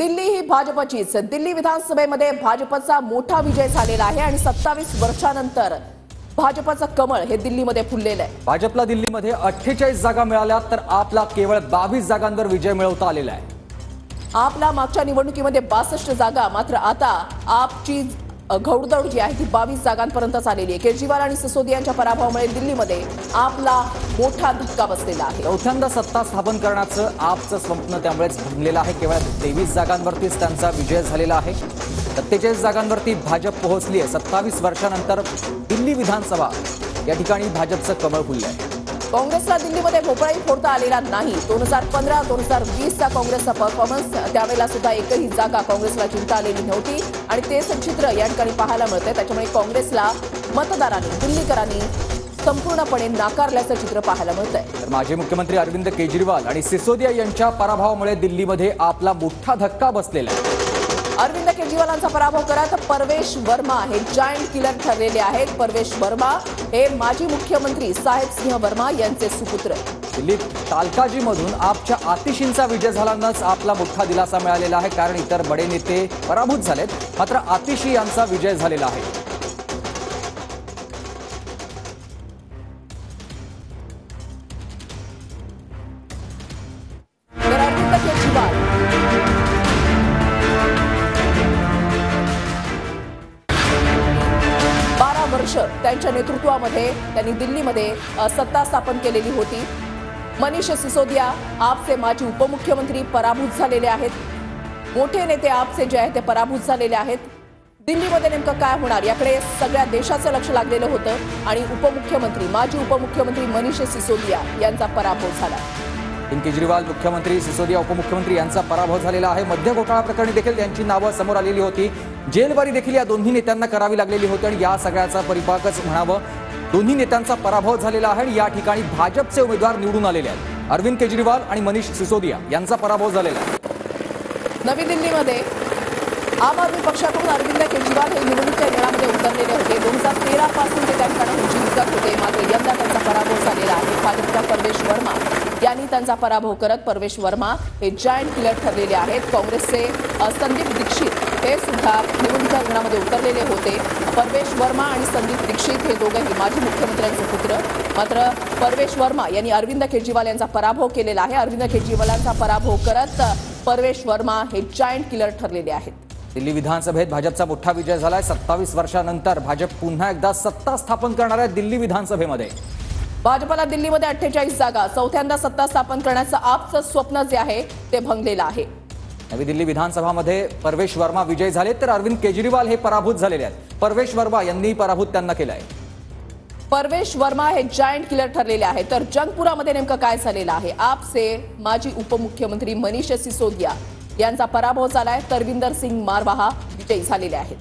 दिल्ली ही भाजपचीच। दिल्ली विधानसभेमध्ये भाजपचा मोठा विजय झालेला आहे आणि 27 वर्षांनंतर भाजपचं कमळ हे दिल्लीमध्ये फुललेलं आहे। भाजपला दिल्लीमध्ये 48 जागा मिळाल्या तर आपला केवळ 22 जागांवर विजय मिळवता आलेला आहे। आपला मागच्या निवडणुकीमध्ये 62 जागा, मात्र आता आपची घौडदौड जी आहे ती 22 जागांपर्यंत आलेली आहे। केजरीवाल आणि सिसोदियांच्या पराभवामुळे दिल्लीमध्ये आपला मोठा धक्का बसलेला आहे। चौथ्यांदा सत्ता स्थापन करण्याचं आपचं स्वप्न त्यामुळेच भंगलेलं आहे। केवळ 23 जागांवरतीच त्यांचा विजय झालेला आहे। 47 जागांवरती भाजप पोहोचली आहे। 27 वर्षांनंतर दिल्ली विधानसभा या ठिकाणी भाजपचं कमळ फुललं आहे। काँग्रेसला दिल्लीमध्ये भोपळाही फोडता आलेला नाही। 2015-2020चा काँग्रेसचा परफॉर्मन्स, त्यावेळेला सुद्धा एकही जागा काँग्रेसला जिंकता आलेली नव्हती आणि तेच चित्र या ठिकाणी पाहायला मिळतंय। त्याच्यामुळे काँग्रेसला मतदारांनी, दिल्लीकरांनी संपूर्णपणे नाकारल्याचं चित्र पाहायला मिळतंय। तर माजी मुख्यमंत्री अरविंद केजरीवाल आणि सिसोदिया यांच्या पराभवामुळे दिल्लीमध्ये आपला मोठा धक्का बसलेला आहे। अरविंद केजरीवालांचा पराभव करत परवेश वर्मा हे जायंट किलर ठरलेले आहेत। परवेश वर्मा हे माजी मुख्यमंत्री साहेब सिंह वर्मा यांचे सुपुत्र। दिल्लीत तालकाजीमधून आपच्या आतिशींचा विजय झाल्यानंच आपला मोठा दिलासा मिळालेला आहे, कारण इतर बडे नेते पराभूत झालेत, मात्र आतिशी यांचा विजय झालेला आहे। अरविंद केजरीवाल 12 वर्ष त्यांच्या नेतृत्वामध्ये त्यांनी दिल्लीमध्ये सत्ता स्थापन केलेली होती। मनीष सिसोदिया आपचे माजी उपमुख्यमंत्री पराभूत झालेले आहेत। मोठे नेते आपचे जे आहेत ते पराभूत झालेले आहेत। दिल्लीमध्ये नेमकं काय होणार याकडे सगळ्या देशाचं लक्ष लागलेलं होतं आणि माजी उपमुख्यमंत्री मनीष सिसोदिया यांचा पराभव झाला। केजरीवाल मुख्यमंत्री, सिसोदिया उपमुख्यमंत्री यांचा पराभव झालेला आहे। मद्य घोटाळा प्रकरणी देखील त्यांची नावं समोर आलेली होती। जेलबारी देखील या दोन्ही नेत्यांना करावी लागलेली होती आणि या सगळ्याचा परिपाकच म्हणावं, दोन्ही नेत्यांचा पराभव झालेला आहे आणि या ठिकाणी भाजपचे उमेदवार निवडून आलेले आहेत। अरविंद केजरीवाल आणि मनीष सिसोदिया यांचा पराभव झालेला आहे। नवी दिल्लीमध्ये आम आदमी पक्षाकडून अरविंद केजरीवाल हे निवडणुकीच्या रिंगणामध्ये उतरलेले होते। 2013 पासून ते त्या ठिकाणी जिंकत होते, मात्र यंदा त्यांचा पराभव झालेला आहे। भाजपच्या परवेश वर्मा यांनी त्यांचा पराभव करत परवेश वर्मा हे जायंट किलर ठरलेले आहेत। काँग्रेसचे संदीप दीक्षित हे सुद्धा निवडणुकीच्या रिंगणामध्ये उतरलेले होते। परवेश वर्मा आणि संदीप दीक्षित हे दोघंही माजी मुख्यमंत्र्यांचे पुत्र, मात्र परवेश वर्मा यांनी अरविंद केजरीवाल यांचा पराभव केलेला आहे। अरविंद केजरीवालांचा पराभव करत परवेश वर्मा हे जायंट किलर ठरलेले आहेत। दिल्ली विधानसभेत भाजपचा मोठा विजय झालाय। 27 वर्षांनंतर भाजप पुन्हा एकदा सत्ता स्थापन करणार आहे दिल्ली विधानसभेमध्ये। भाजपला दिल्लीमध्ये 48 जागा, चौथ्यांदा सत्ता स्थापन करण्याचं आपचं स्वप्न जे आहे ते भंगलेलं आहे। नवी दिल्ली विधानसभामध्ये परवेश वर्मा विजयी झाले तर अरविंद केजरीवाल हे पराभूत झालेले आहेत। परवेश वर्मा यांनी पराभूत त्यांना केलं आहे। परवेश वर्मा हे जायंट किलर ठरलेले आहेत। तर जंगपुरामध्ये नेमकं काय झालेलं आहे? आपचे माजी उपमुख्यमंत्री मनीष सिसोदिया यांचा पराभव झालाय। तरविंदर सिंग मारवाहा विजयी झालेले आहेत।